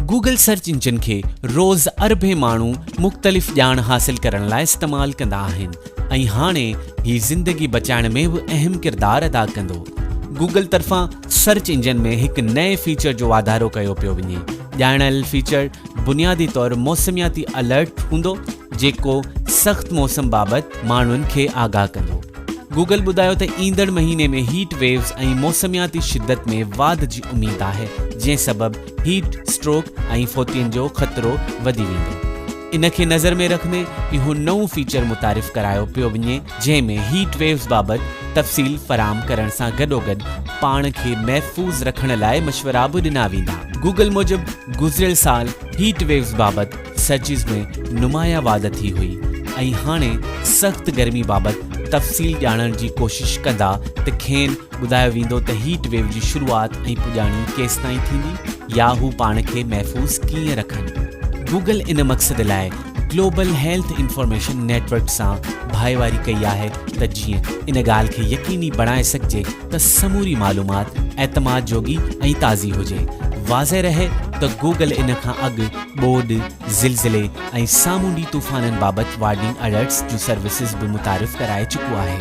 Google search engine खे रोज़ अरबे माण्हू मुख़्तलिफ़ ॼाण हासिल करण लाइ इस्तेमालु कंदा आहिनि ऐं हाणे हीउ ज़िंदगी बचाइण में बि अहम किरदारु अदा कंदो। गूगल तरफ़ां सर्च इंजन में हिकु नए फीचर जो वाधारो कयो पियो वञे। ॼाणल फीचर बुनियादी तौरु मौसमियाती अलर्ट हूंदो जेको सख़्त मौसम बाबति माण्हुनि खे आगाह कंदो। गूगल ॿुधायो त ईंदड़ महीने में हीट वेव्स ऐं मौसमियाती शिदत में वाध जी उमेद आहे, जंहिं सबबि हीट स्ट्रोक ऐं फोतियुनि जो ख़तरो वधी वेंदो। इन खे नज़र में रखंदे इहो नओं फीचर मुतारिफ़ करायो पियो वञे जंहिं में हीट वेव्स बाबति तफ़सील फ़राहम करण सां गॾोगॾु पाण खे महफ़ूज़ रखण लाइ मशवरा बि ॾिना वेंदा। गूगल मूजिबि गुज़िरियल साल हीट वेव्स बाबति सर्चिज़ में नुमाया वाध थी हुई ऐं हाणे सख़्त गर्मी बाबति तफ़सील ॼाणण जी कोशिश कंदा त खेनि ॿुधायो वेंदो त हीट वेव जी शुरूआति ऐं पुॼाणी केसिताईं थींदी या हू पाण खे महफ़ूज़ कीअं रखनि। गूगल इन मक़सद लाइ ग्लोबल हेल्थ इंफॉर्मेशन नेटवर्क सां भाईवारी कई आहे त जीअं इन ॻाल्हि खे यकीनी बणाए सघिजे त समूरी मालूमात एतमाद जोगी ऐं ताज़ी हुजे। वाज़े रहे त गूगल इन खां अॻु ॿोॾि, ज़िलज़िले ऐं सामूंडी तूफ़ाननि बाबति वार्निंग अलर्ट्स जूं सर्विसिस बि मुतारिफ़ कराए चुको आहे।